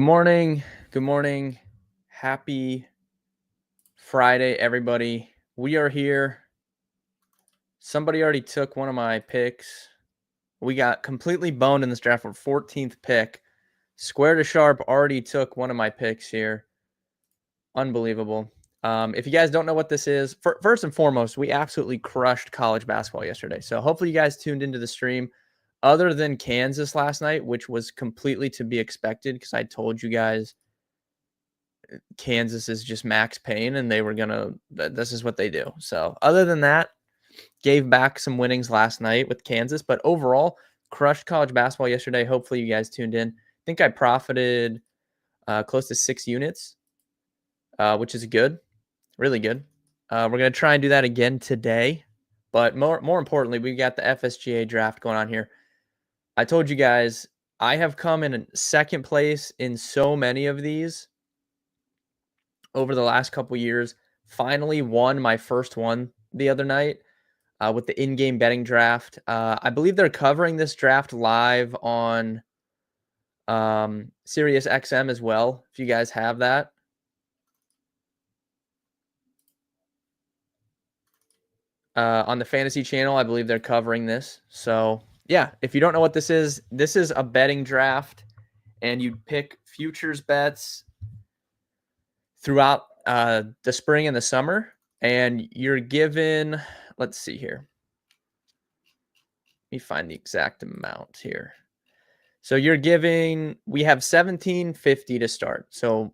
morning. Good morning. Happy Friday, everybody. We are here. Somebody already took one of my picks. We got completely boned in this draft for 14th pick. Square to Sharp already took one of my picks here. Unbelievable. If you guys don't know what this is, first and foremost, we absolutely crushed college basketball yesterday. So hopefully you guys tuned into the stream. Other than Kansas last night, which was completely to be expected because I told you guys Kansas is just Max Payne and they were this is what they do. So other than that, gave back some winnings last night with Kansas, but overall crushed college basketball yesterday. Hopefully you guys tuned in. I think I profited close to 6 units, which is good, really good. We're going to try and do that again today, but more importantly, we got the FSGA draft going on here. I told you guys I have come in second place in so many of these over the last couple years. Finally won my first one the other night with the in-game betting draft. I believe they're covering this draft live on Sirius XM as well, if you guys have that. On the fantasy channel, I believe they're covering this. So yeah, if you don't know what this is a betting draft, and you pick futures bets throughout the spring and the summer, and you're given, let's see here. Let me find the exact amount here. So you're giving, we have $1,750 to start. So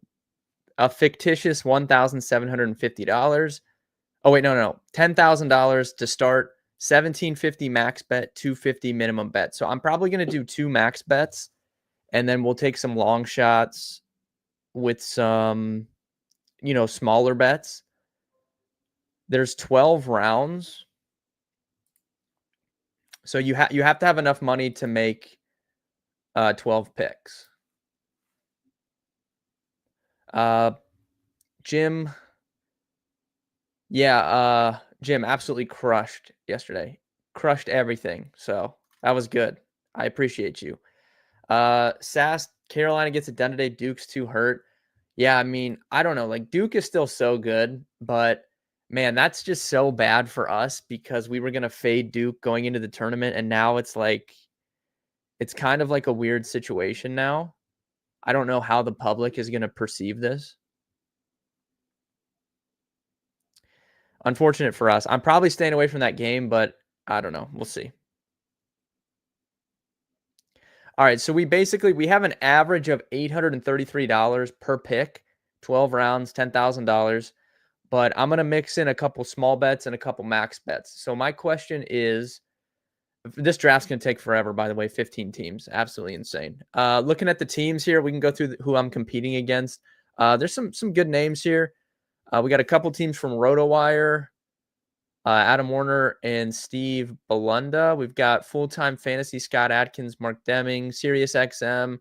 a fictitious $1,750. Oh wait, no. $10,000 to start, $1,750 max bet, $250 minimum bet. So I'm probably going to do 2 max bets, and then we'll take some long shots with some, smaller bets. There's 12 rounds. So you have to have enough money to make 12 picks. Jim. Yeah, Jim absolutely crushed yesterday. Crushed everything. So that was good. I appreciate you. Sass, Carolina gets it done today. Duke's too hurt. Yeah, I mean, I don't know. Like, Duke is still so good, but man, that's just so bad for us because we were going to fade Duke going into the tournament, and now it's like, it's kind of like a weird situation now. I don't know how the public is going to perceive this. Unfortunate for us. I'm probably staying away from that game, but I don't know. We'll see. All right, so we have an average of $833 per pick, 12 rounds, $10,000. But I'm going to mix in a couple small bets and a couple max bets. So my question is, this draft's going to take forever, by the way, 15 teams. Absolutely insane. Looking at the teams here, we can go through who I'm competing against. There's some good names here. We got a couple teams from RotoWire, Adam Warner and Steve Belunda. We've got Full-Time Fantasy Scott Atkins, Mark Deming, Sirius XM,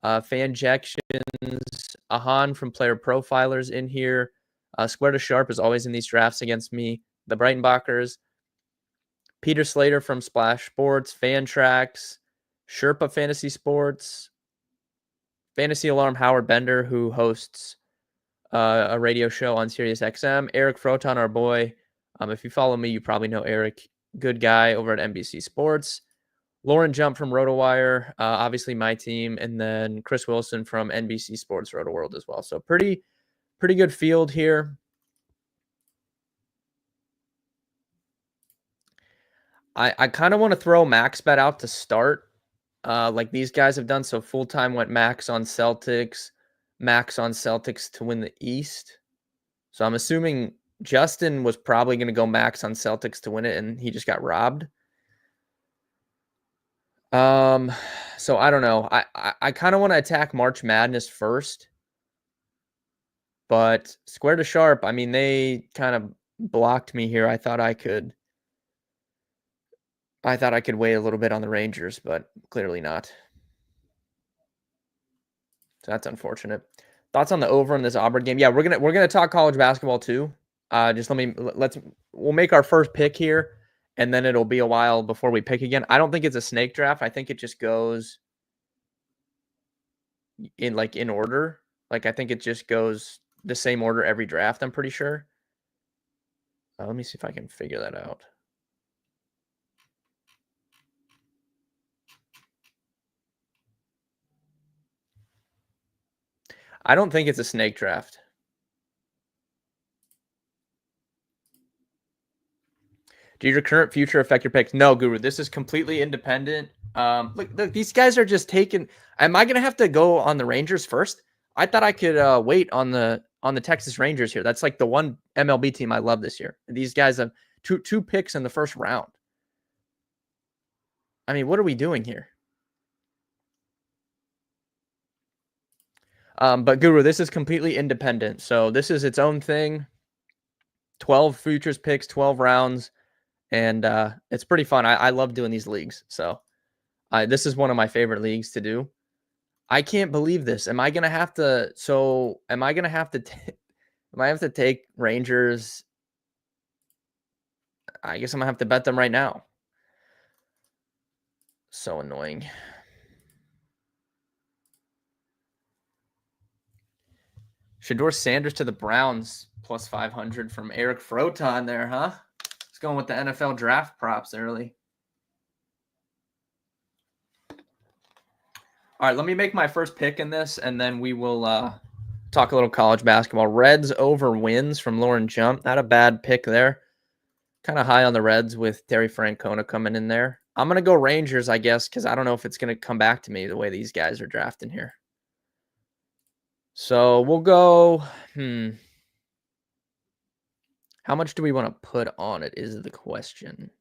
Fanjections, Ahan from Player Profilers in here. Square to Sharp is always in these drafts against me. The Breitenbachers, Peter Slater from Splash Sports, Fantrax, Sherpa Fantasy Sports, Fantasy Alarm Howard Bender, who hosts a radio show on Sirius XM. Eric Froton, our boy. If you follow me, you probably know Eric. Good guy over at NBC Sports. Lauren Jump from RotoWire, obviously my team, and then Chris Wilson from NBC Sports Roto World as well. So pretty good field here. I kind of want to throw max bet out to start, like these guys have done. So Full-Time went max on Celtics to win the East. So I'm assuming Justin was probably going to go max on Celtics to win it, and he just got robbed. So I don't know. I kind of want to attack March Madness first, but Square to Sharp, I mean, they kind of blocked me here. I thought I could wait a little bit on the Rangers, but clearly not. So that's unfortunate. Thoughts on the over in this Auburn game? Yeah, we're gonna talk college basketball too. We'll make our first pick here, and then it'll be a while before we pick again. I don't think it's a snake draft. I think it just goes in order. Like I think it just goes the same order every draft, I'm pretty sure. Let me see if I can figure that out. I don't think it's a snake draft. Do your current future affect your picks? No, Guru. This is completely independent. Look, these guys are just taking. Am I gonna have to go on the Rangers first? I thought I could wait on the Texas Rangers here. That's like the one MLB team I love this year. These guys have two picks in the first round. I mean, what are we doing here? But Guru, this is completely independent. So this is its own thing. 12 futures picks, 12 rounds, and it's pretty fun. I love doing these leagues. So this is one of my favorite leagues to do. I can't believe this. Am I gonna have to? So am I gonna have to? Am I have to take Rangers? I guess I'm gonna have to bet them right now. So annoying. Shador Sanders to the Browns plus 500 from Eric Froton there, huh? It's going with the NFL draft props early. All right, let me make my first pick in this, and then we will talk a little college basketball. Reds over wins from Lauren Jump. Not a bad pick there. Kind of high on the Reds with Terry Francona coming in there. I'm going to go Rangers, I guess, because I don't know if it's going to come back to me the way these guys are drafting here. So we'll go, how much do we want to put on it is the question.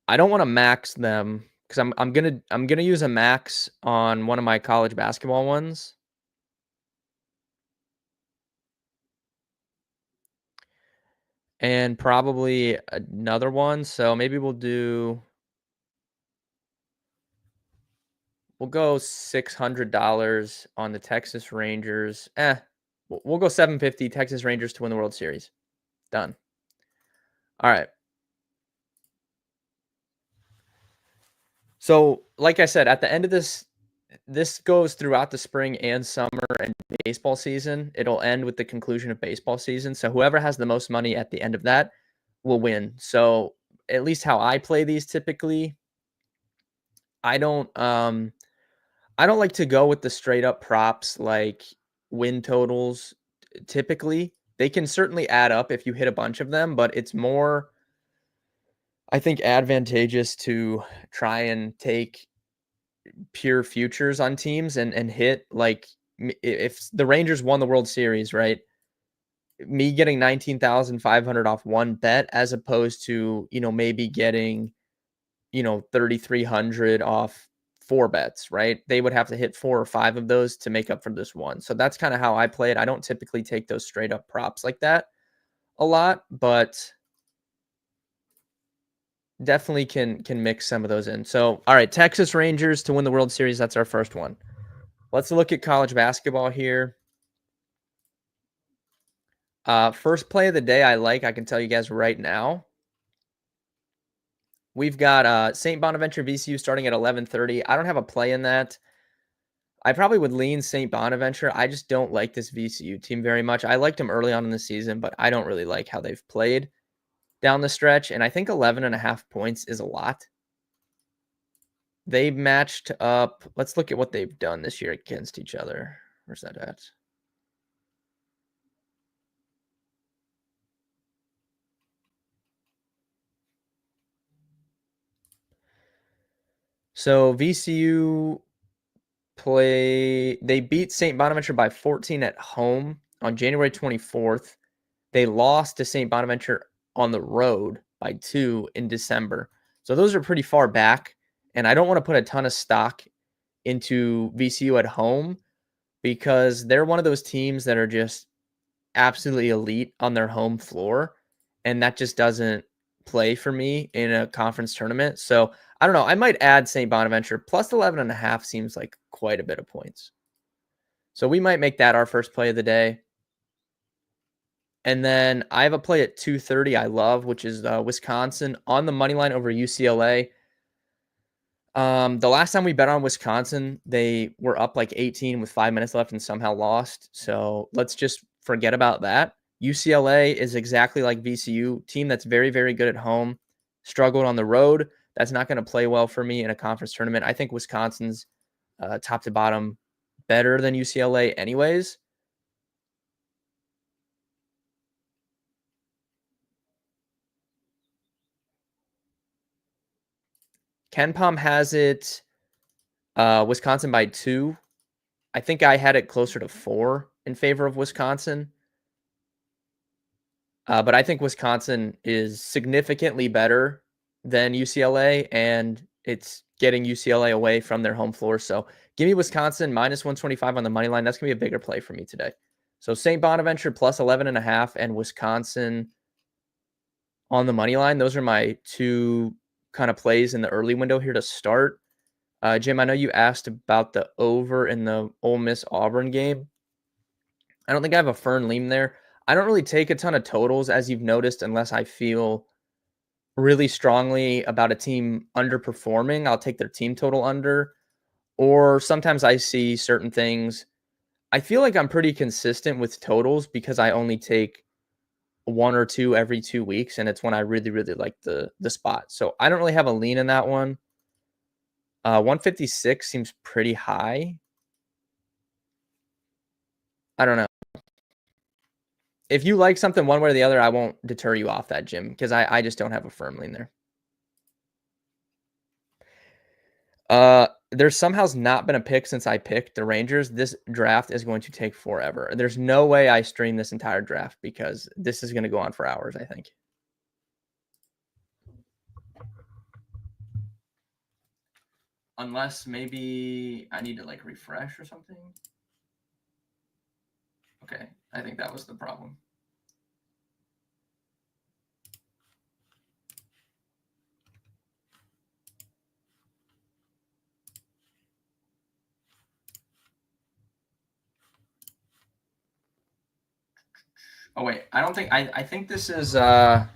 I don't want to max them because I'm gonna use a max on one of my college basketball ones. And probably another one. So maybe we'll go $600 on the Texas Rangers. We'll go $750 Texas Rangers to win the World Series. Done. All right. So, like I said, at the end of this goes throughout the spring and summer and baseball season. It'll end with the conclusion of baseball season. So whoever has the most money at the end of that will win. So at least how I play these typically, I don't like to go with the straight up props like win totals. Typically, they can certainly add up if you hit a bunch of them, but it's more, I think, advantageous to try and take pure futures on teams and hit, like, if the Rangers won the World Series, right? Me getting 19,500 off one bet as opposed to, maybe getting, 3,300 off 4 bets, right? They would have to hit 4 or 5 of those to make up for this one. So that's kind of how I play it. I don't typically take those straight up props like that a lot, but definitely can mix some of those in. So, all right, Texas Rangers to win the World Series. That's our first one. Let's look at college basketball here. First play of the day I can tell you guys right now. We've got St. Bonaventure VCU starting at 11:30. I don't have a play in that. I probably would lean St. Bonaventure. I just don't like this VCU team very much. I liked them early on in the season, but I don't really like how they've played down the stretch. And I think 11.5 points is a lot. They matched up. Let's look at what they've done this year against each other. Where's that at? So VCU they beat St. Bonaventure by 14 at home on January 24th. They lost to St. Bonaventure on the road by 2 in December. So those are pretty far back. And I don't want to put a ton of stock into VCU at home because they're one of those teams that are just absolutely elite on their home floor. And that just doesn't play for me in a conference tournament. So I don't know. I might add St. Bonaventure. Plus 11.5 seems like quite a bit of points. So we might make that our first play of the day. And then I have a play at 2:30 I love, which is Wisconsin on the money line over UCLA. The last time we bet on Wisconsin, they were up like 18 with 5 minutes left and somehow lost. So let's just forget about that. UCLA is exactly like VCU, team that's very, very good at home, struggled on the road. That's not going to play well for me in a conference tournament. I think Wisconsin's top to bottom better than UCLA anyways. KenPom has it Wisconsin by 2. I think I had it closer to 4 in favor of Wisconsin. But I think Wisconsin is significantly better than UCLA, and it's getting UCLA away from their home floor. So give me Wisconsin minus 125 on the money line. That's going to be a bigger play for me today. So St. Bonaventure plus 11.5 and Wisconsin on the money line. Those are my two kind of plays in the early window here to start. Jim, I know you asked about the over in the Ole Miss Auburn game. I don't think I have a firm lean there. I don't really take a ton of totals, as you've noticed, unless I feel really strongly about a team underperforming. I'll take their team total under. Or sometimes I see certain things. I feel like I'm pretty consistent with totals because I only take one or two every 2 weeks, and it's when I really, really like the spot. So I don't really have a lean in that one. 156 seems pretty high. I don't know. If you like something one way or the other, I won't deter you off that, Jim, because I just don't have a firm lean there. There's somehow not been a pick since I picked the Rangers. This draft is going to take forever. There's no way I stream this entire draft because this is going to go on for hours, I think. Unless maybe I need to like refresh or something. Okay, I think that was the problem. Oh wait, I don't think I think this is I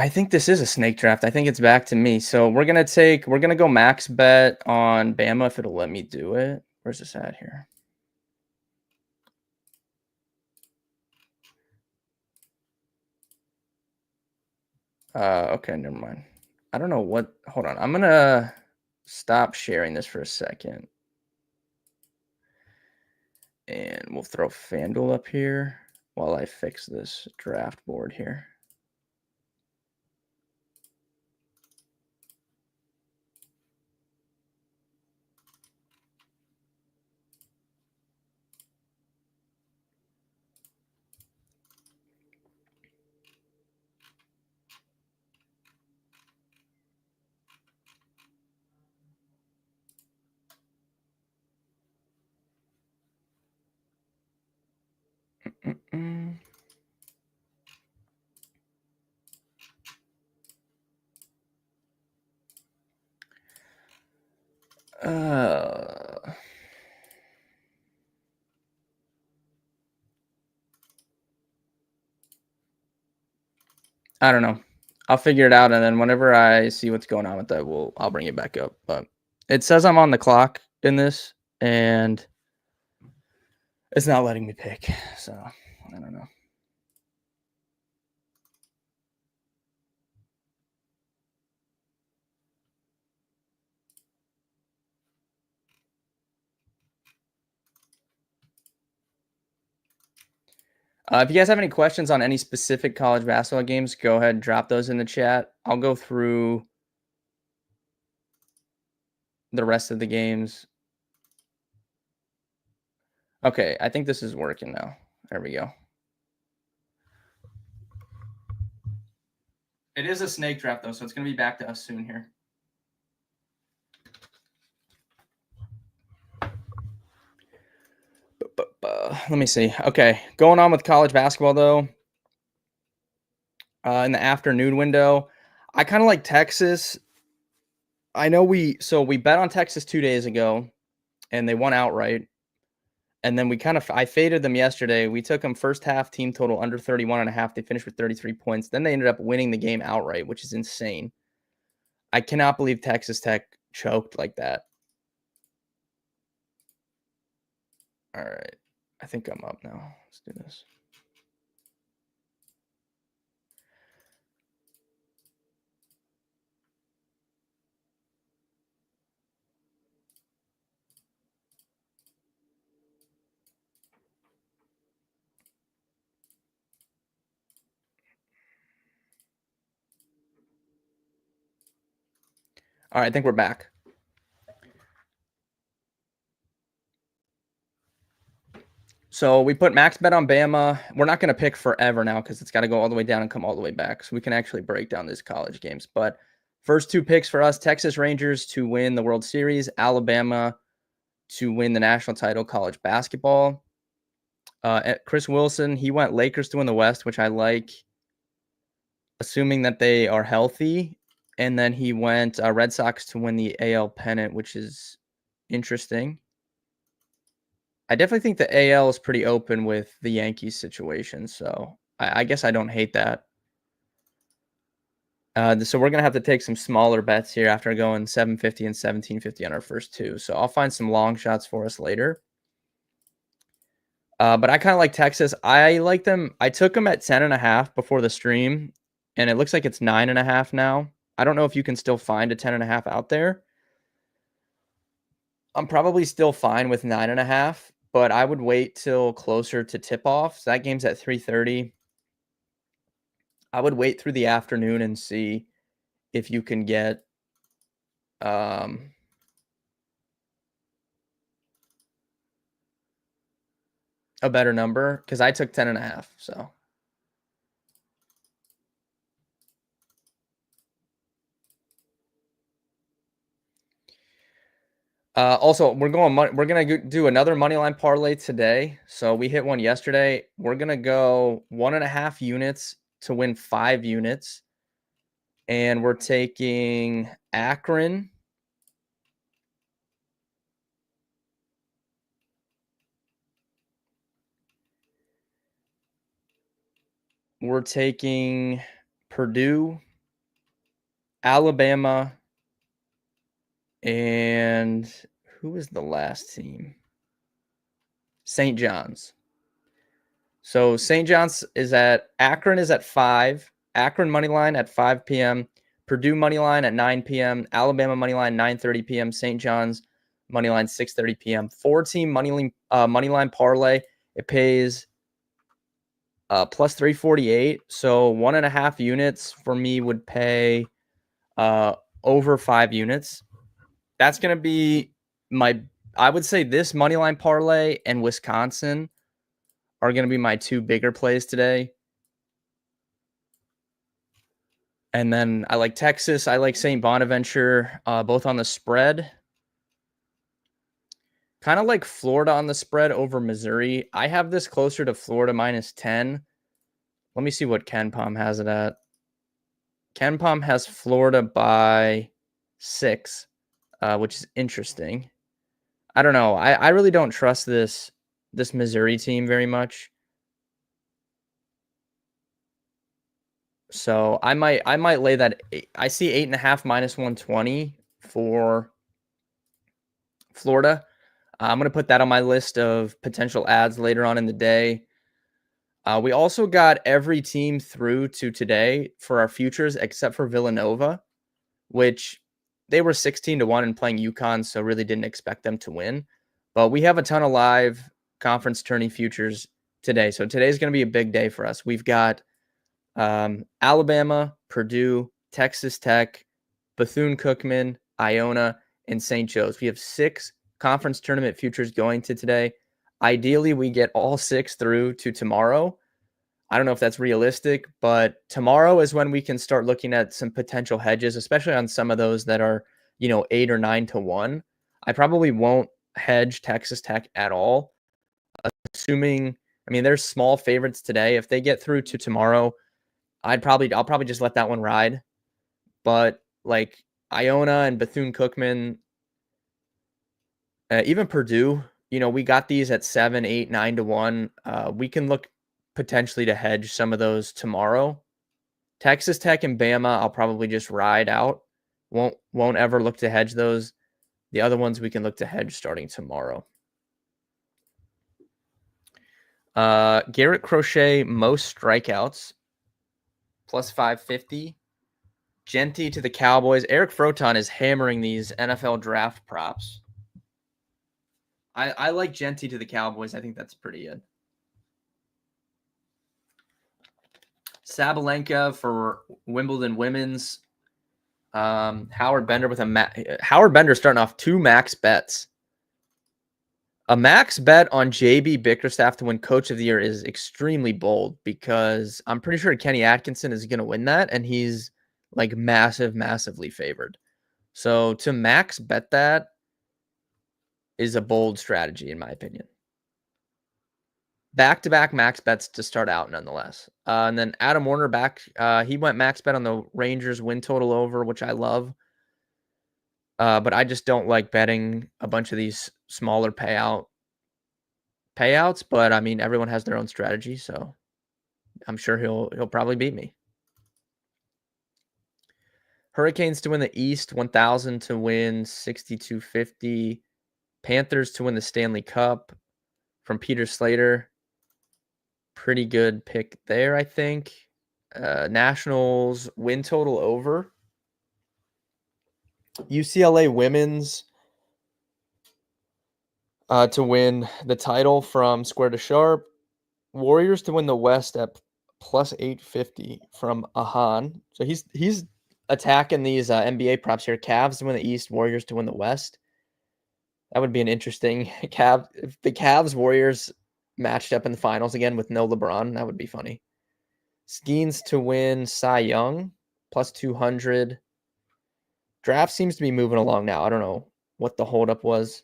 think this is a snake draft. I think it's back to me. So we're gonna go max bet on Bama if it'll let me do it. Where's this at here? Okay, never mind. I don't know what. Hold on. I'm gonna stop sharing this for a second, and we'll throw FanDuel up here while I fix this draft board here. Mm-mm. I don't know. I'll figure it out, and then whenever I see what's going on with that, I'll bring it back up. But it says I'm on the clock in this, and it's not letting me pick. So I don't know. If you guys have any questions on any specific college basketball games, go ahead and drop those in the chat. I'll go through the rest of the games. Okay, I think this is working now. There we go. It is a snake draft, though, so it's going to be back to us soon here. Let me see. Okay, going on with college basketball, though. In the afternoon window, I kind of like Texas. I know we bet on Texas 2 days ago, and they won outright. And then I faded them yesterday. We took them first half team total under 31.5. They finished with 33 points. Then they ended up winning the game outright, which is insane. I cannot believe Texas Tech choked like that. All right. I think I'm up now. Let's do this. All right, I think we're back. So we put max bet on Bama. We're not going to pick forever now because it's got to go all the way down and come all the way back. So we can actually break down these college games. But first two picks for us, Texas Rangers to win the World Series, Alabama to win the national title college basketball. Chris Wilson, he went Lakers to win the West, which I like, assuming that they are healthy. And then he went Red Sox to win the AL pennant, which is interesting. I definitely think the AL is pretty open with the Yankees situation, so I guess I don't hate that. So we're going to have to take some smaller bets here after going 750 and 1750 on our first two. So I'll find some long shots for us later. But I kind of like Texas. I like them. I took them at 10.5 before the stream, and it looks like it's 9.5 now. I don't know if you can still find a 10.5 out there. I'm probably still fine with 9.5, but I would wait till closer to tip-off. So that game's at 3:30. I would wait through the afternoon and see if you can get a better number, because I took 10.5. So also, we're gonna do another money line parlay today. So we hit one yesterday. We're gonna go 1.5 units to win 5 units, and we're taking Akron. We're taking Purdue, Alabama, and who was the last team? St. John's. So St. John's is at Akron is at 5. Akron money line at 5 p.m. Purdue money line at 9 p.m. Alabama money line 9:30 p.m. St. John's money line 6:30 p.m. 4-team money line parlay. It pays plus 348. So 1.5 units for me would pay over 5 units. That's gonna be I would say this money line parlay and Wisconsin are going to be my two bigger plays today. And then I like Texas. I like St. Bonaventure, both on the spread. Kind of like Florida on the spread over Missouri. I have this closer to Florida -10. Let me see what KenPom has it at. KenPom has Florida by 6, which is interesting. I don't know. I really don't trust this Missouri team very much. So I might lay that. I see 8.5 -120 for Florida. I'm going to put that on my list of potential ads later on in the day. We also got every team through to today for our futures except for Villanova, which they were 16-1 and playing UConn, so really didn't expect them to win. But we have a ton of live conference tourney futures today. So today's going to be a big day for us. We've got Alabama, Purdue, Texas Tech, Bethune-Cookman, Iona, and St. Joe's. We have 6 conference tournament futures going to today. Ideally, we get all 6 through to tomorrow. I don't know if that's realistic, but tomorrow is when we can start looking at some potential hedges, especially on some of those that are, 8 or 9-1. I probably won't hedge Texas Tech at all, assuming, there's small favorites today. If they get through to tomorrow, I'll probably just let that one ride. But like Iona and Bethune-Cookman, even Purdue, we got these at 7, 8, 9 to 1. We can look potentially to hedge some of those tomorrow. Texas Tech and Bama, I'll probably just ride out. Won't ever look to hedge those. The other ones we can look to hedge starting tomorrow. Garrett Crochet, most strikeouts, plus 550. Genty to the Cowboys. Eric Froton is hammering these NFL draft props. I like Genty to the Cowboys. I think that's pretty good. Sabalenka for Wimbledon women's. Howard Bender with Howard Bender starting off 2 max bets. A max bet on JB Bickerstaff to win Coach of the Year is extremely bold because I'm pretty sure Kenny Atkinson is going to win that, and he's like massively favored. So to max bet that is a bold strategy, in my opinion. Back-to-back max bets to start out, nonetheless. And then Adam Warner back. He went max bet on the Rangers win total over, which I love. But I just don't like betting a bunch of these smaller payouts. But I mean, everyone has their own strategy, so I'm sure he'll probably beat me. Hurricanes to win the East, 1,000 to win 6,250. Panthers to win the Stanley Cup from Peter Slater. Pretty good pick there, I think. Nationals win total over. UCLA women's to win the title from Square to Sharp. Warriors to win the West at plus 850 from Ahan. So he's attacking these NBA props here. Cavs to win the East, Warriors to win the West. That would be an interesting if the Cavs Warriors matched up in the finals again with no LeBron. That would be funny. Skeens to win Cy Young, plus 200. Draft seems to be moving along now. I don't know what the holdup was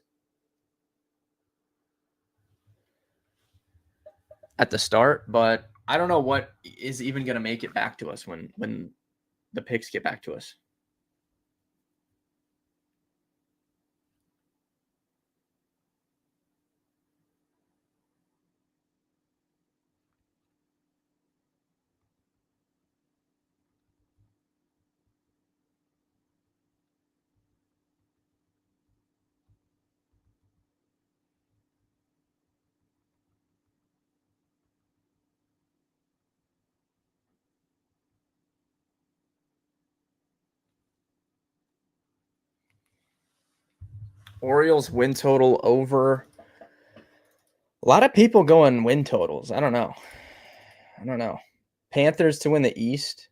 at the start, but I don't know what is even going to make it back to us when the picks get back to us. Orioles win total over. A lot of people going win totals. I don't know. Panthers to win the East.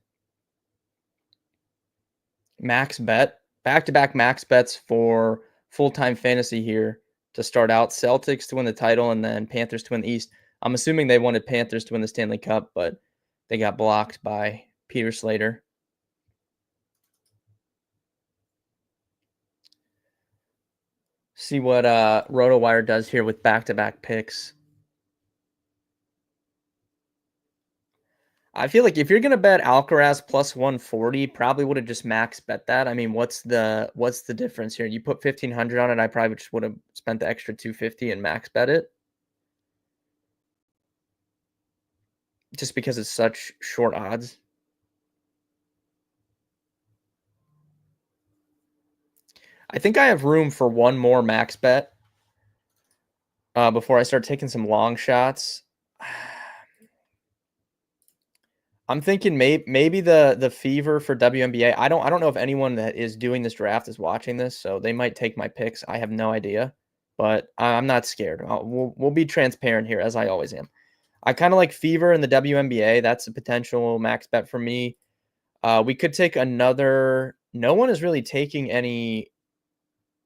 Max bet. Back-to-back max bets for full-time fantasy here to start out. Celtics to win the title and then Panthers to win the East. I'm assuming they wanted Panthers to win the Stanley Cup, but they got blocked by Peter Slater. See what RotoWire does here with back-to-back picks. I feel like if you're gonna bet Alcaraz plus 140, probably would have just max bet that. I mean, what's the difference here? You put 1,500 on it, I probably just would have spent the extra 250 and max bet it. Just because it's such short odds. I think I have room for one more max bet before I start taking some long shots. I'm thinking maybe the fever for WNBA. I don't know if anyone that is doing this draft is watching this, so they might take my picks. I have no idea, but I'm not scared. We'll be transparent here, as I always am. I kind of like fever in the WNBA. That's a potential max bet for me. We could take another. No one is really taking any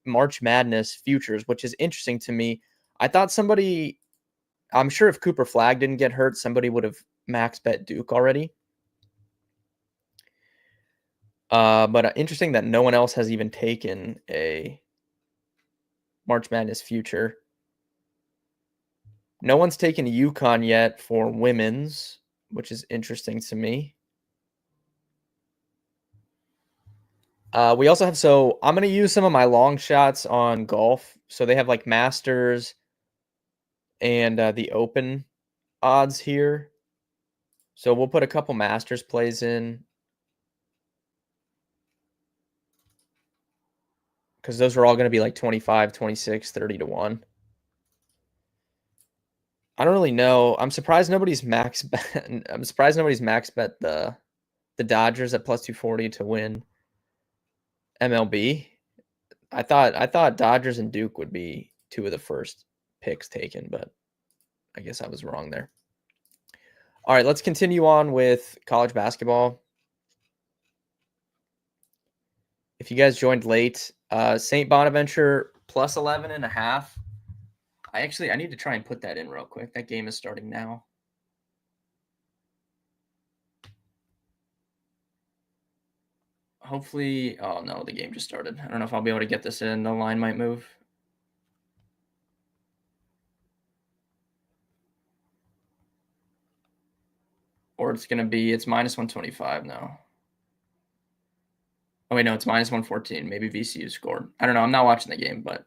March Madness futures, which is interesting to me. I thought somebody. I'm sure if Cooper Flag didn't get hurt, somebody would have max bet Duke already. But interesting that no one else has even taken a March Madness future. No one's taken UConn yet for women's, which is interesting to me. We also have, so I'm going to use some of my long shots on golf. So they have like Masters, and the open odds here. So we'll put a couple Masters plays in because those are all going to be like 25, 26, 30 to 1. I don't really know. I'm surprised nobody's max bet. I'm surprised nobody's max bet the Dodgers at plus 240 to win MLB. I thought Dodgers and Duke would be two of the first picks taken, but I guess I was wrong there. All right, let's continue on with college basketball. If you guys joined late, St. Bonaventure plus 11.5. I need to try and put that in real quick. That game is starting now. Hopefully, oh no, the game just started. I don't know if I'll be able to get this in. The line might move. Or it's minus 125 now. Oh wait, no, it's minus 114. Maybe VCU scored. I don't know. I'm not watching the game, but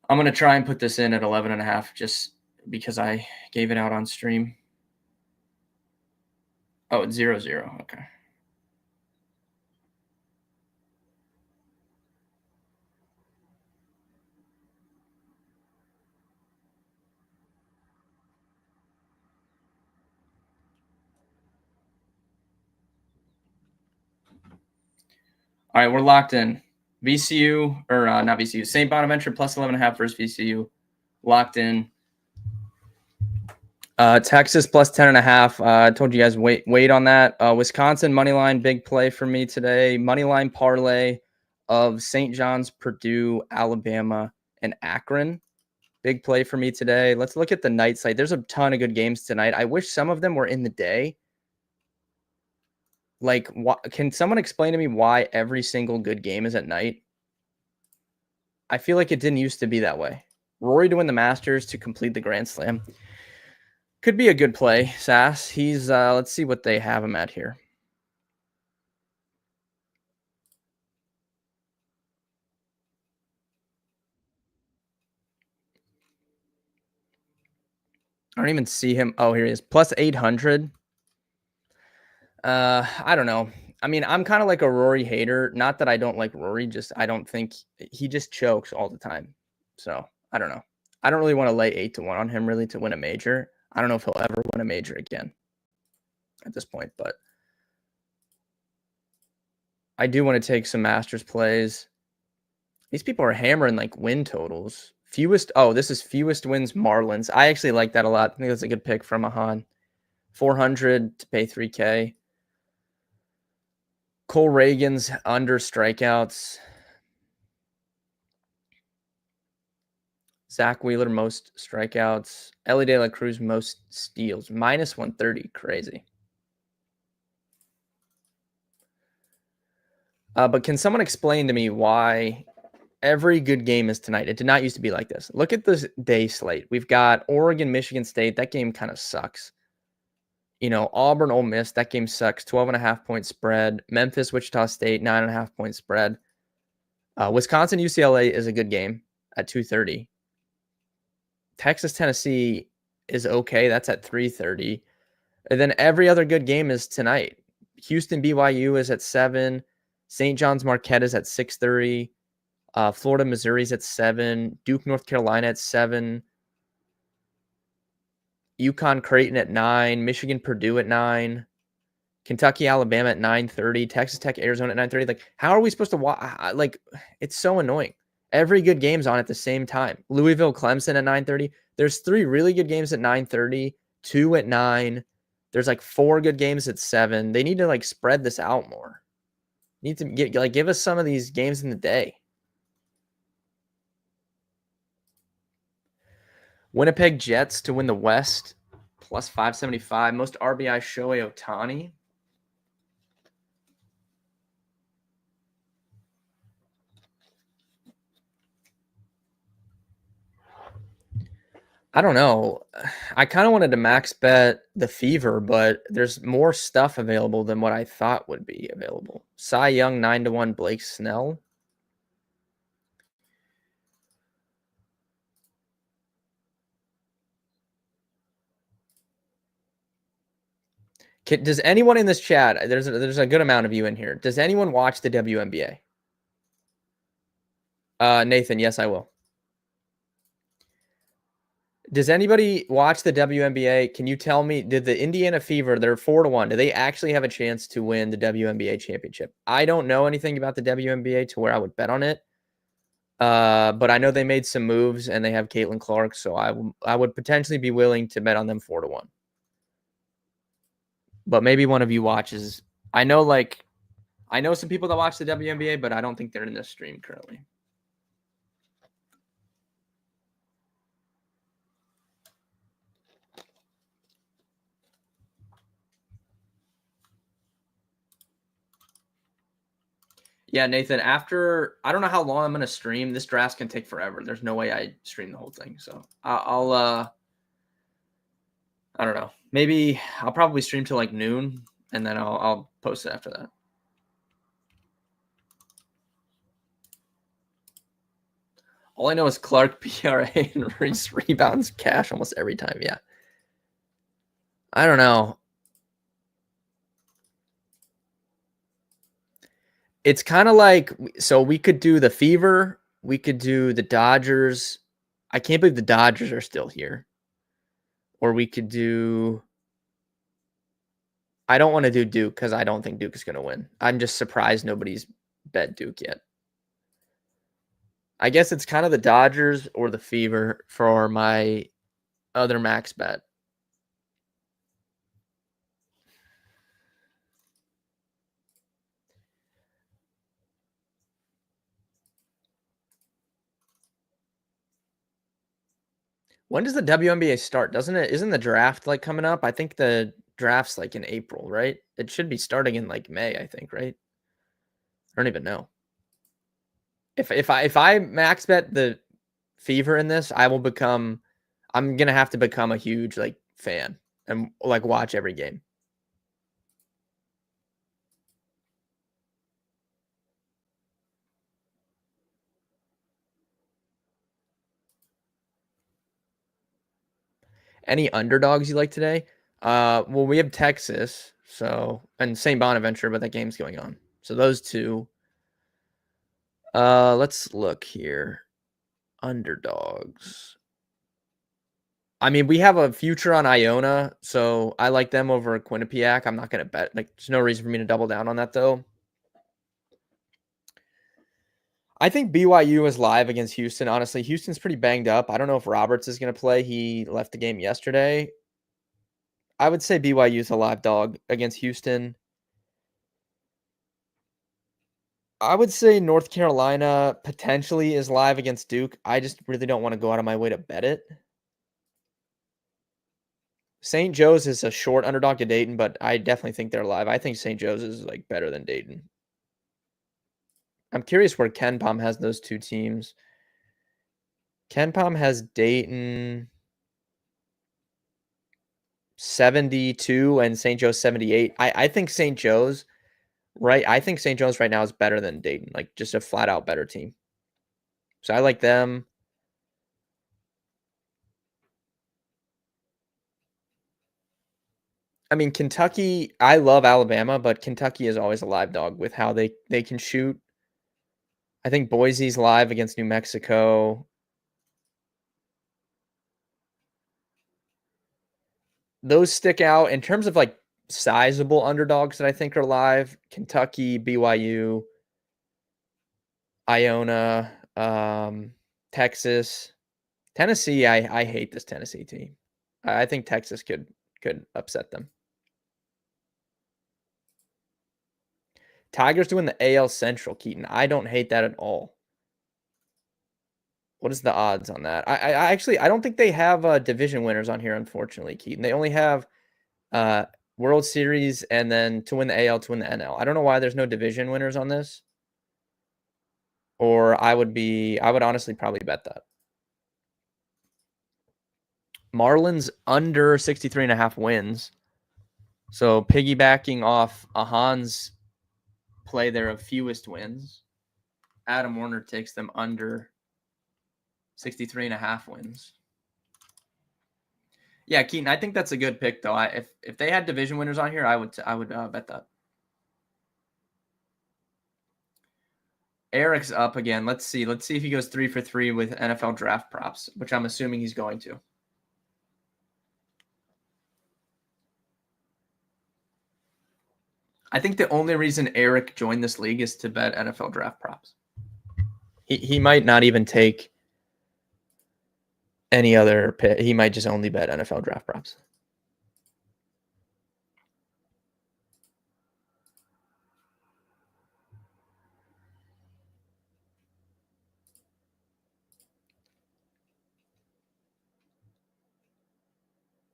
I'm going to try and put this in at 11.5 just because I gave it out on stream. Oh, it's 0-0. Okay. All right, we're locked in. VCU, or not VCU, St. Bonaventure plus 11.5 versus VCU. Locked in. Texas plus 10.5. I told you guys wait on that. Wisconsin money line, big play for me today. Money line parlay of St. John's, Purdue, Alabama, and Akron. Big play for me today. Let's look at the night slate. There's a ton of good games tonight. I wish some of them were in the day. Like, can someone explain to me why every single good game is at night? I feel like it didn't used to be that way. Rory to win the Masters to complete the Grand Slam. Could be a good play, Sass. He's let's see what they have him at here. I don't even see him. Oh, here he is. Plus 800. I don't know. I mean, I'm kind of like a Rory hater. Not that I don't like Rory, just I don't think he just chokes all the time. So I don't know. I don't really want to lay 8-1 on him really to win a major. I don't know if he'll ever win a major again at this point, but I do want to take some Masters plays. These people are hammering like win totals. This is fewest wins Marlins. I actually like that a lot. I think that's a good pick from Mahan. 400 to pay 3K. Cole Reagan's under strikeouts. Zach Wheeler, most strikeouts. Ellie De La Cruz, most steals. Minus 130. Crazy. But can someone explain to me why every good game is tonight? It did not used to be like this. Look at this day slate. We've got Oregon, Michigan State. That game kind of sucks. Auburn, Ole Miss. That game sucks. 12.5 point spread. Memphis, Wichita State, 9.5 point spread. Wisconsin, UCLA is a good game at 2:30. Texas, Tennessee is okay. That's at 3:30. And then every other good game is tonight. Houston, BYU is at 7. St. John's, Marquette is at 6:30. Florida, Missouri's at 7. Duke, North Carolina at 7. UConn, Creighton at 9. Michigan, Purdue at 9. Kentucky, Alabama at 9:30. Texas Tech, Arizona at 9:30. Like, how are we supposed to watch? Like, it's so annoying. Every good game's on at the same time. Louisville, Clemson at 9:30. There's 3 really good games at 9:30, 2 at 9. There's like 4 good games at 7. They need to like spread this out more. Need to give us some of these games in the day. Winnipeg Jets to win the West, plus 575. Most RBI, Shohei Ohtani. I don't know. I kind of wanted to max bet the Fever, but there's more stuff available than what I thought would be available. Cy Young, 9-1, Blake Snell. Does anyone in this chat, there's a good amount of you in here. Does anyone watch the WNBA? Nathan, yes, I will. Does anybody watch the WNBA? Can you tell me, did the Indiana Fever, they're 4-1, do they actually have a chance to win the WNBA championship? I don't know anything about the WNBA to where I would bet on it. But I know they made some moves and they have Caitlin Clark, so I would potentially be willing to bet on them 4-1. But maybe one of you watches. I know some people that watch the WNBA, but I don't think they're in this stream currently. Yeah, Nathan, I don't know how long I'm going to stream. This draft can take forever. There's no way I stream the whole thing. So I'll I don't know. Maybe I'll probably stream till like noon and then I'll post it after that. All I know is Clark, PRA, and Reese rebounds cash almost every time. Yeah. I don't know. It's kind of like, so we could do the Fever. We could do the Dodgers. I can't believe the Dodgers are still here. Or we could do, I don't want to do Duke because I don't think Duke is going to win. I'm just surprised nobody's bet Duke yet. I guess it's kind of the Dodgers or the Fever for my other max bet. When does the WNBA start? Doesn't it? Isn't the draft like coming up? I think the draft's like in April, right? It should be starting in like May, I think, right? I don't even know. If I max bet the Fever in this, I'm gonna have to become a huge like fan and like watch every game. Any underdogs you like today? Well, we have Texas, and St. Bonaventure, but that game's going on. So those two. Let's look here. Underdogs. I mean, we have a future on Iona, so I like them over Quinnipiac. I'm not going to bet. Like, there's no reason for me to double down on that, though. I think BYU is live against Houston. Honestly, Houston's pretty banged up. I don't know if Roberts is going to play. He left the game yesterday. I would say BYU is a live dog against Houston. I would say North Carolina potentially is live against Duke. I just really don't want to go out of my way to bet it. St. Joe's is a short underdog to Dayton, but I definitely think they're live. I think St. Joe's is like better than Dayton. I'm curious where KenPom has those two teams. KenPom has Dayton 72 and St. Joe's 78. I think St. Joe's, right? I think St. Joe's right now is better than Dayton, like just a flat out better team. So I like them. I mean, Kentucky, I love Alabama, but Kentucky is always a live dog with how they can shoot. I think Boise's live against New Mexico. Those stick out in terms of like sizable underdogs that I think are live. Kentucky, BYU, Iona, Texas, Tennessee. I hate this Tennessee team. I think Texas could upset them. Tigers doing the AL Central, Keaton. I don't hate that at all. What is the odds on that? I actually I don't think they have division winners on here, unfortunately, Keaton. They only have World Series and then to win the AL, to win the NL. I don't know why there's no division winners on this. Or I would honestly probably bet that. Marlins under 63.5 wins. So piggybacking off Ahan's play there of fewest wins, Adam Warner takes them under 63.5 wins. Yeah, Keaton, I think that's a good pick though. If they had division winners on here, I would bet that. Eric's up again. Let's see if he goes 3 for 3 with NFL draft props, which I'm assuming he's going to. I think the only reason Eric joined this league is to bet NFL draft props. He might not even take any other pick. He might just only bet NFL draft props.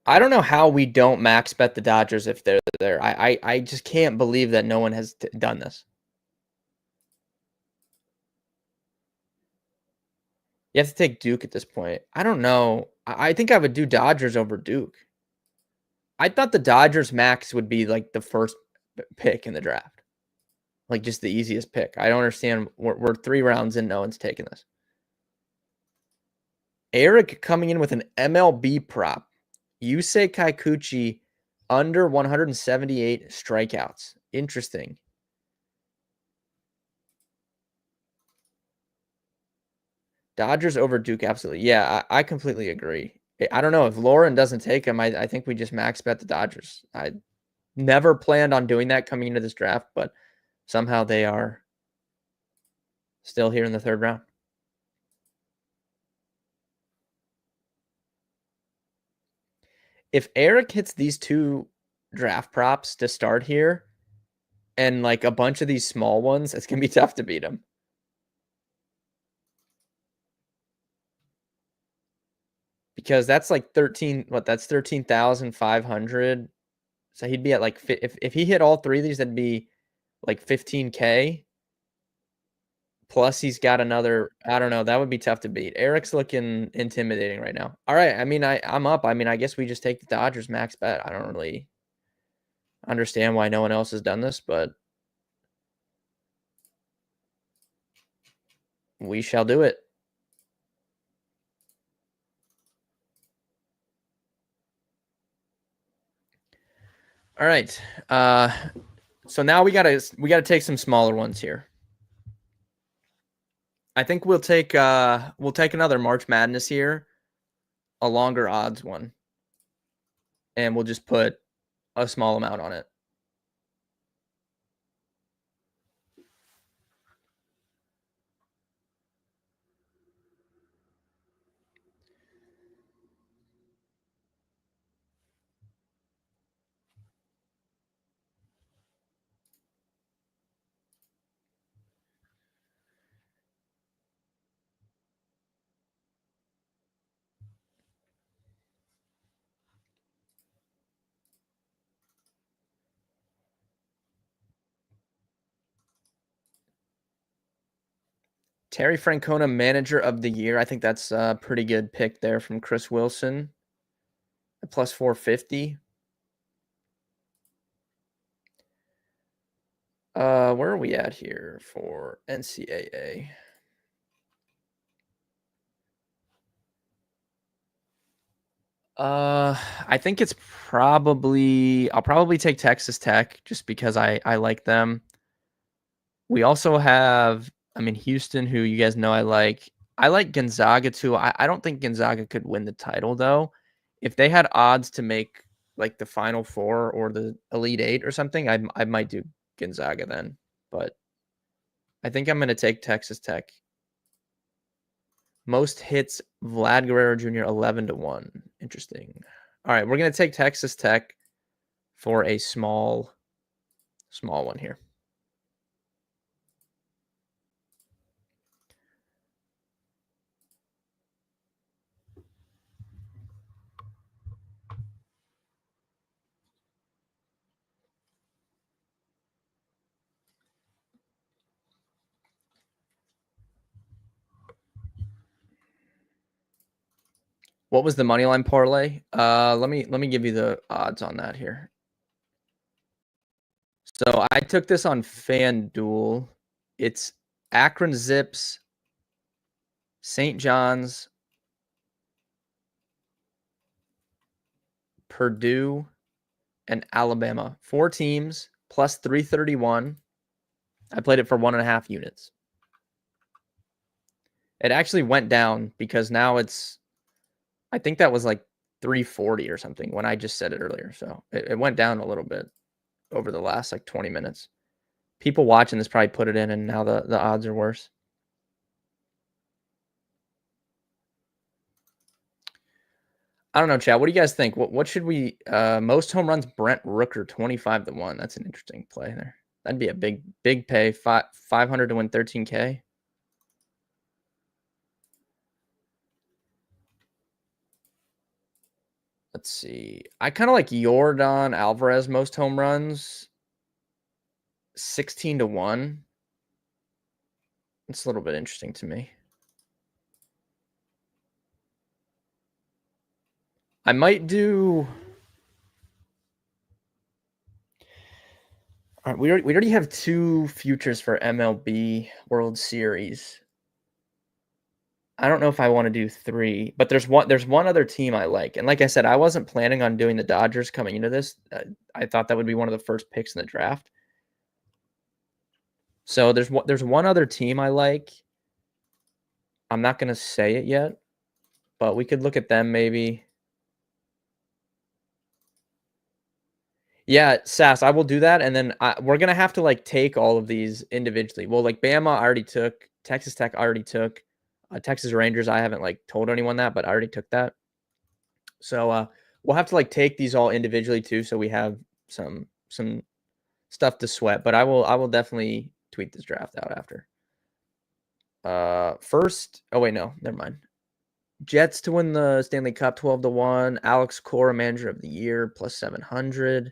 I don't know how we don't max bet the Dodgers if they're there. I just can't believe that no one has done this. You have to take Duke at this point. I don't know. I think I would do Dodgers over Duke. I thought the Dodgers max would be like the first pick in the draft. Like just the easiest pick. I don't understand. We're 3 rounds in. No one's taking this. Eric coming in with an MLB prop. Yusei Kikuchi under 178 strikeouts. Interesting. Dodgers over Duke, absolutely. Yeah, I completely agree. I don't know. If Lauren doesn't take him, I think we just max bet the Dodgers. I never planned on doing that coming into this draft, but somehow they are still here in the 3rd round. If Eric hits these 2 draft props to start here and like a bunch of these small ones, it's going to be tough to beat him. Because that's like 13, that's 13,500. So he'd be at like, if he hit all 3 of these, that'd be like 15K. Plus he's got another, I don't know, that would be tough to beat. Eric's looking intimidating right now. All right, I mean, I'm up. I mean, I guess we just take the Dodgers max bet. I don't really understand why no one else has done this, but we shall do it. All right. So now we gotta take some smaller ones here. I think we'll take another March Madness here, a longer odds one, and we'll just put a small amount on it. Terry Francona, Manager of the Year. I think that's a pretty good pick there from Chris Wilson. At plus 450. Where are we at here for NCAA? I think it's I'll probably take Texas Tech just because I like them. We also have, Houston, who you guys know I like. I like Gonzaga too. I don't think Gonzaga could win the title though. If they had odds to make like the Final Four or the Elite Eight or something, I might do Gonzaga then. But I think I'm going to take Texas Tech. Most hits, Vlad Guerrero Jr. 11-1. Interesting. All right, we're going to take Texas Tech for a small one here. What was the money line parlay? Let me give you the odds on that here. So I took this on FanDuel. It's Akron Zips, St. John's, Purdue, and Alabama. 4 teams plus 331. I played it for 1.5 units. It actually went down because now I think that was like 340 or something when I just said it earlier. So it went down a little bit over the last like 20 minutes. People watching this probably put it in, and now the odds are worse. I don't know, Chad. What do you guys think? What should we most home runs? Brent Rooker 25-1. That's an interesting play there. That'd be a big pay. 500 to win 13K. Let's see. I kind of like Yordan Alvarez most home runs. 16-1. It's a little bit interesting to me. I might do. All right, we already have 2 futures for MLB World Series. I don't know if I want to do 3, but there's one other team I like. And like I said, I wasn't planning on doing the Dodgers coming into this. I thought that would be one of the first picks in the draft. So there's one other team I like. I'm not going to say it yet, but we could look at them maybe. Yeah, Sass, I will do that, and then we're gonna have to like take all of these individually. Well, like Bama, I already took. Texas Tech, I already took. Texas Rangers, I haven't like told anyone that, but I already took that. So we'll have to like take these all individually too, so we have some stuff to sweat. But I will definitely tweet this draft out after. First, oh wait, no, never mind. Jets to win the Stanley Cup 12-1. Alex Cora, manager of the year, plus 700.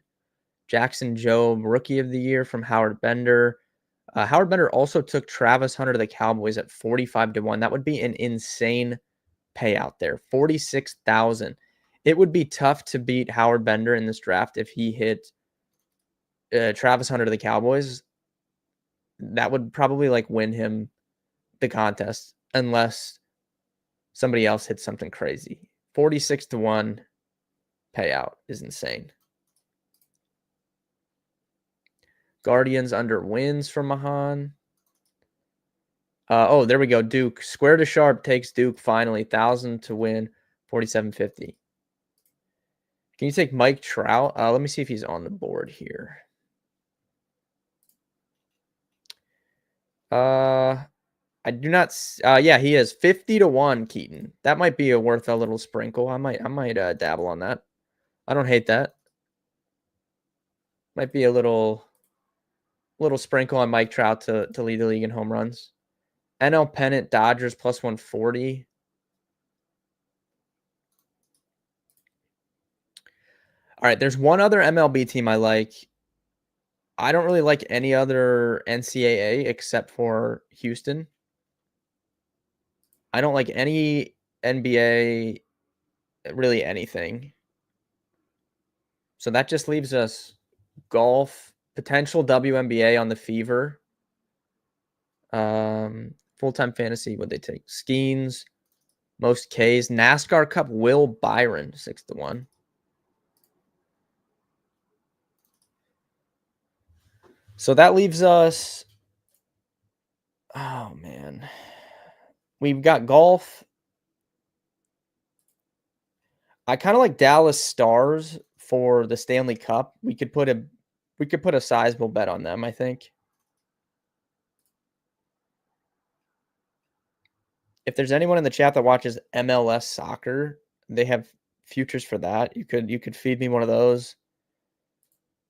Jackson Jobe, rookie of the year from Howard Bender. Howard Bender also took Travis Hunter to the Cowboys at 45-1. That would be an insane payout there. 46,000. It would be tough to beat Howard Bender in this draft if he hit Travis Hunter to the Cowboys. That would probably like win him the contest unless somebody else hits something crazy. 46-1 payout is insane. Guardians under wins from Mahan. Oh, there we go. Duke. Square to sharp takes Duke finally. 1,000 to win. 47.50. Can you take Mike Trout? Let me see if he's on the board here. I do not. Yeah, he is 50-1. Keaton. That might be worth a little sprinkle. I might dabble on that. I don't hate that. Might be a little sprinkle on Mike Trout to lead the league in home runs. NL pennant Dodgers plus 140. All right, there's one other MLB team I like. I don't really like any other NCAA except for Houston. I don't like any NBA, really anything. So that just leaves us golf, potential WNBA on the Fever. Full-time fantasy, what'd they take? Skeens, most Ks. NASCAR Cup, Will Byron, 6-1. So that leaves us. Oh man, we've got golf. I kind of like Dallas Stars for the Stanley Cup. We could put a sizable bet on them, I think. If there's anyone in the chat that watches MLS soccer, they have futures for that. You could feed me one of those.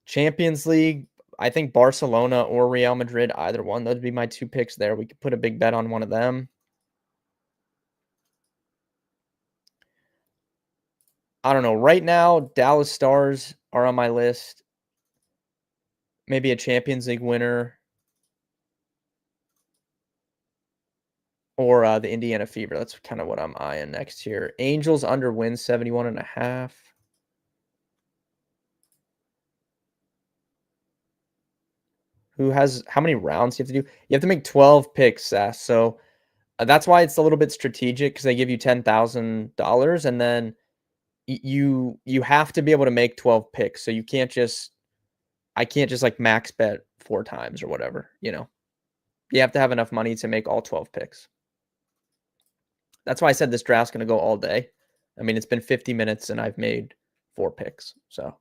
Champions League, I think Barcelona or Real Madrid, either one. Those would be my 2 picks there. We could put a big bet on one of them. I don't know. Right now, Dallas Stars are on my list. Maybe a Champions League winner. Or the Indiana Fever. That's kind of what I'm eyeing next here. Angels under win 71.5. How many rounds you have to do? You have to make 12 picks, Sass. So that's why it's a little bit strategic because they give you $10,000 and then you have to be able to make 12 picks. So you can't just I can't just like max bet 4 times or whatever, you know. You have to have enough money to make all 12 picks. That's why I said this draft's going to go all day. I mean, it's been 50 minutes and I've made 4 picks. So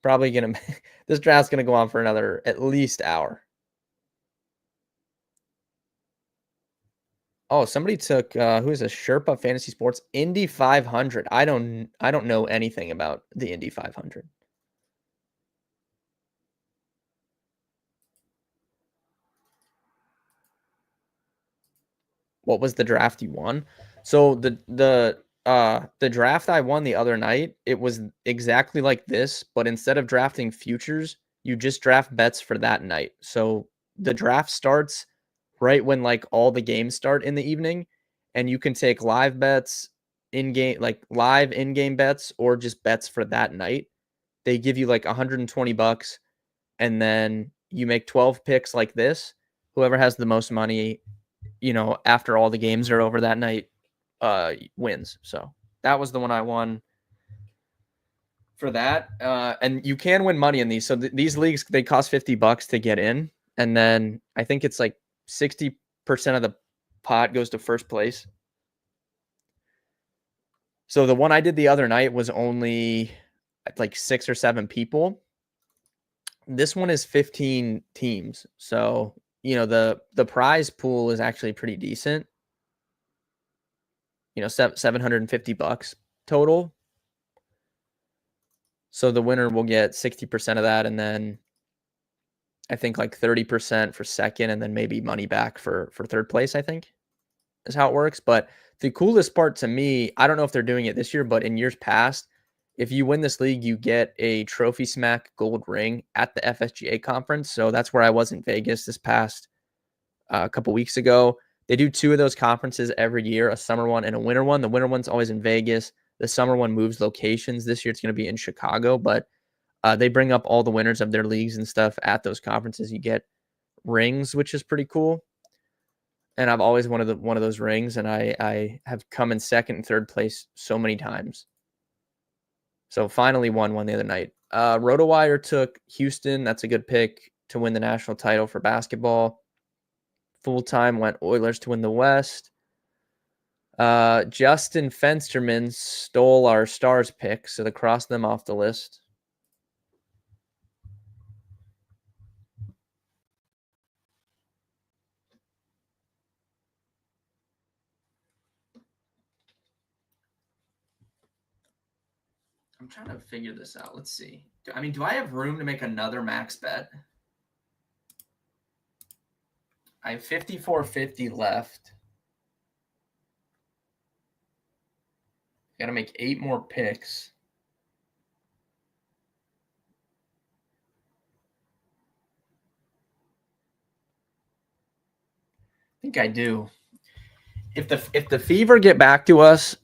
probably going to this draft's going to go on for another at least hour. Oh, somebody took who is a Sherpa Fantasy Sports Indy 500. I don't know anything about the Indy 500. What was the draft you won? So the draft I won the other night, it was exactly like this, but instead of drafting futures, you just draft bets for that night. So the draft starts right when like all the games start in the evening, and you can take live bets in game, like live in game bets, or just bets for that night. They give you like $120, and then you make 12 picks like this. Whoever has the most money, you know, after all the games are over that night, wins. So that was the one I won for that. And you can win money in these. So these leagues, they cost $50 to get in. And then I think it's like 60% of the pot goes to first place. So the one I did the other night was only like 6 or 7 people. This one is 15 teams. So, you know, the prize pool is actually pretty decent. You know, $750 total. So the winner will get 60% of that, and then I think like 30% for second, and then maybe money back for third place, I think is how it works. But the coolest part to me, I don't know if they're doing it this year, but in years past, if you win this league, you get a Trophy Smack gold ring at the FSGA conference. So that's where I was in Vegas this past a couple weeks ago. They do 2 of those conferences every year, a summer one and a winter one. The winter one's always in Vegas. The summer one moves locations. This year it's going to be in Chicago, but they bring up all the winners of their leagues and stuff at those conferences. You get rings, which is pretty cool. And I've always wanted one of those rings, and I have come in second and third place so many times. So finally won one the other night. RotoWire took Houston. That's a good pick to win the national title for basketball. Full time went Oilers to win the West. Justin Fensterman stole our Stars pick, so they crossed them off the list. I'm trying to figure this out. Let's see. I mean, do I have room to make another max bet? I have 54.50 left. Got to make 8 more picks. I think I do. If the Fever get back to us,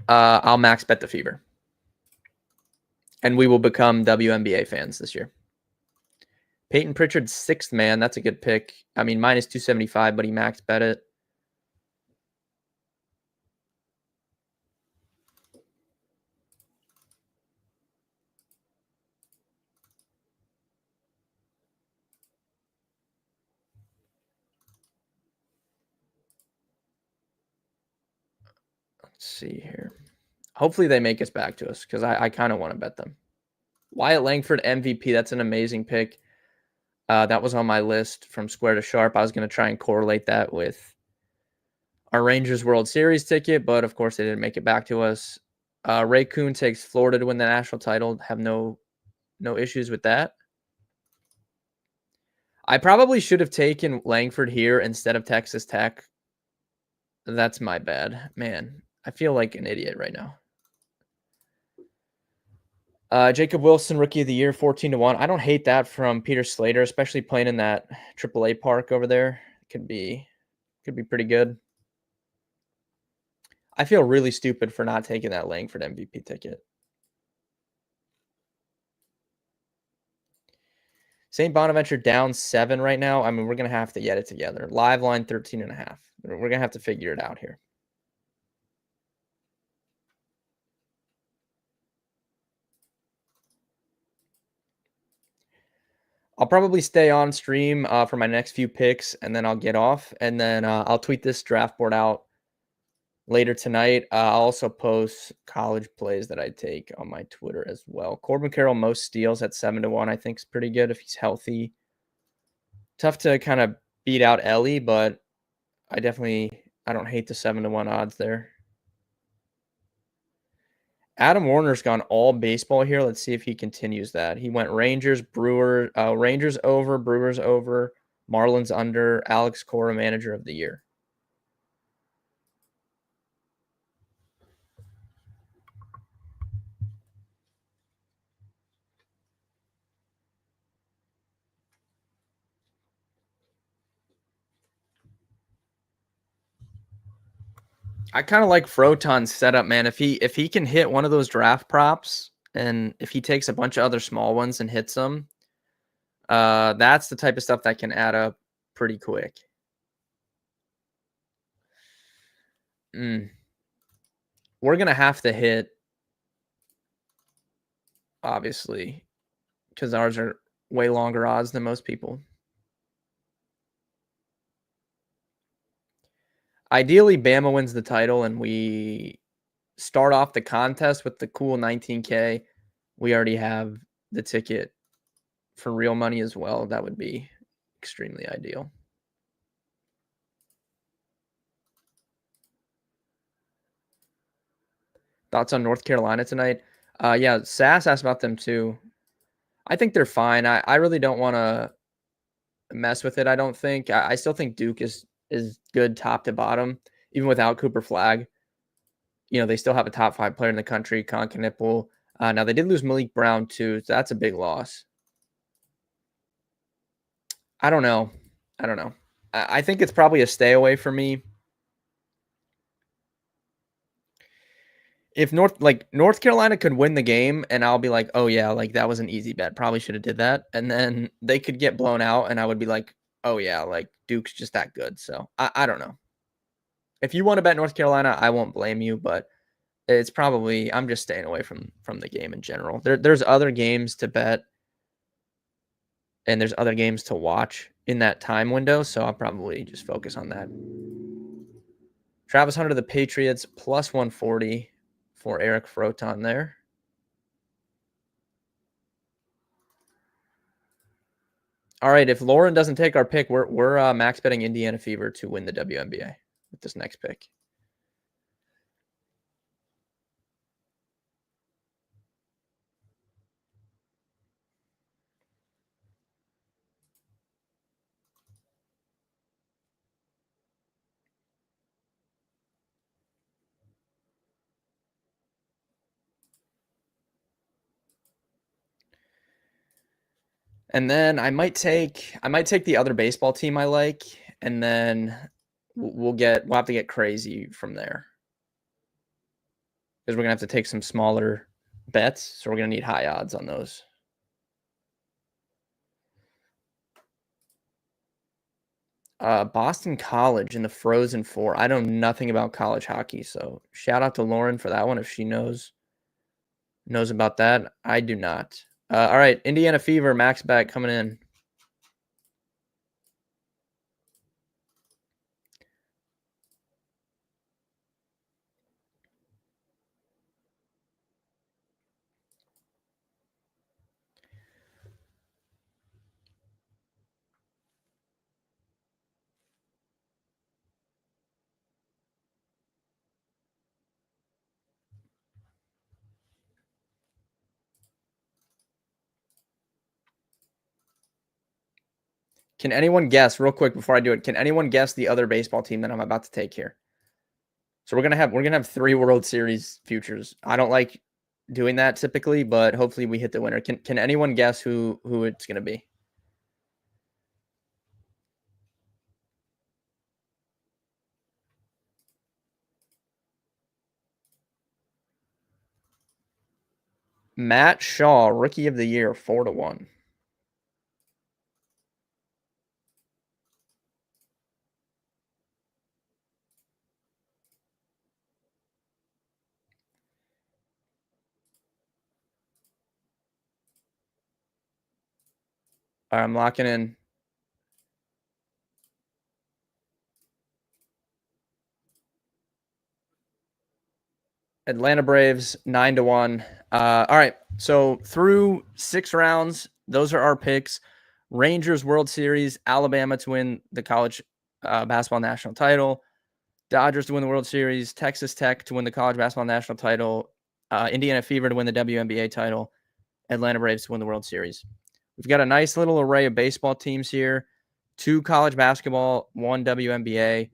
I'll max bet the Fever, and we will become WNBA fans this year. Peyton Pritchard, 6th man. That's a good pick. I mean, minus 275, but he max bet it. Let's see here. Hopefully they make us back to us, because I kind of want to bet them. Wyatt Langford, MVP. That's an amazing pick. That was on my list from Square to Sharp. I was going to try and correlate that with our Rangers World Series ticket, but of course they didn't make it back to us. Ray Kuhn takes Florida to win the national title. Have no issues with that. I probably should have taken Langford here instead of Texas Tech. That's my bad. Man, I feel like an idiot right now. Jacob Wilson, Rookie of the Year, 14-1. I don't hate that from Peter Slater, especially playing in that AAA park over there. Could be pretty good. I feel really stupid for not taking that Langford MVP ticket. St. Bonaventure down 7 right now. I mean, we're going to have to get it together. Live line 13.5. We're going to have to figure it out here. I'll probably stay on stream for my next few picks, and then I'll get off, and then I'll tweet this draft board out later tonight. I'll also post college plays that I take on my Twitter as well. Corbin Carroll, most steals at 7-1, I think is pretty good if he's healthy. Tough to kind of beat out Ellie, but I don't hate the 7-1 odds there. Adam Warner's gone all baseball here. Let's see if he continues that. He went Rangers over, Brewers over, Marlins under, Alex Cora manager of the year. I kind of like Froton's setup, man. If he can hit one of those draft props, and if he takes a bunch of other small ones and hits them, that's the type of stuff that can add up pretty quick. We're gonna have to hit, obviously, because ours are way longer odds than most people. Ideally, Bama wins the title, and we start off the contest with the cool 19K. We already have the ticket for real money as well. That would be extremely ideal. Thoughts on North Carolina tonight? Yeah, Sass asked about them too. I think they're fine. I really don't want to mess with it. I don't think. I still think Duke is good top to bottom, even without Cooper Flag. They still have a top 5 player in the country, Con Knipple. Now they did lose Malik Brown too, so that's a big loss. I don't know. I think it's probably a stay away for me. If North Carolina could win the game, and I'll be like, oh yeah, like that was an easy bet. Probably should have did that. And then they could get blown out, and I would be like, oh yeah, like Duke's just that good. So I don't know. If you want to bet North Carolina, I won't blame you, but it's probably I'm just staying away from the game in general. There's other games to bet, and there's other games to watch in that time window. So I'll probably just focus on that. Travis Hunter, the Patriots, plus 140 for Eric Froton there. All right, if Lauren doesn't take our pick, we're max betting Indiana Fever to win the WNBA with this next pick. And then I might take the other baseball team I like, and then we'll have to get crazy from there. Because we're gonna have to take some smaller bets, so we're gonna need high odds on those. Boston College in the Frozen Four. I know nothing about college hockey, so shout out to Lauren for that one if she knows about that. I do not. All right, Indiana Fever max bet coming in. Can anyone guess real quick before I do it? Can anyone guess the other baseball team that I'm about to take here? So we're gonna have 3 World Series futures. I don't like doing that typically, but hopefully we hit the winner. Can anyone guess who it's gonna be? Matt Shaw, Rookie of the Year, 4-1. All right, I'm locking in. Atlanta Braves 9-1. All right. So through 6 rounds, those are our picks. Rangers World Series, Alabama to win the college basketball national title, Dodgers to win the World Series, Texas Tech to win the college basketball national title, Indiana Fever to win the WNBA title, Atlanta Braves to win the World Series. We've got a nice little array of baseball teams here. 2 college basketball, 1 WNBA.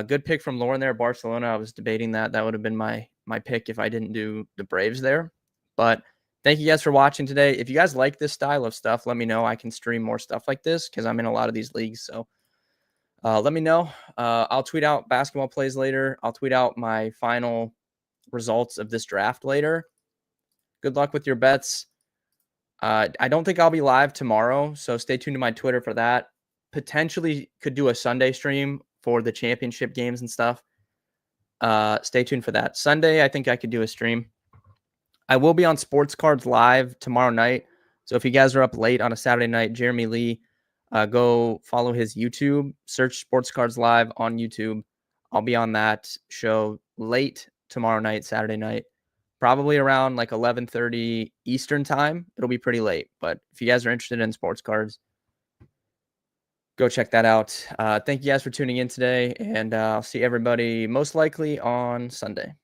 Good pick from Lauren there, Barcelona. I was debating that. That would have been my pick if I didn't do the Braves there. But thank you guys for watching today. If you guys like this style of stuff, let me know. I can stream more stuff like this because I'm in a lot of these leagues. So let me know. I'll tweet out basketball plays later. I'll tweet out my final results of this draft later. Good luck with your bets. I don't think I'll be live tomorrow, so stay tuned to my Twitter for that. Potentially could do a Sunday stream for the championship games and stuff. Stay tuned for that. Sunday, I think I could do a stream. I will be on Sports Cards Live tomorrow night. So if you guys are up late on a Saturday night, Jeremy Lee, go follow his YouTube. Search Sports Cards Live on YouTube. I'll be on that show late tomorrow night, Saturday night. Probably around like 11:30 Eastern time. It'll be pretty late. But if you guys are interested in sports cards, go check that out. Thank you guys for tuning in today. And I'll see everybody most likely on Sunday.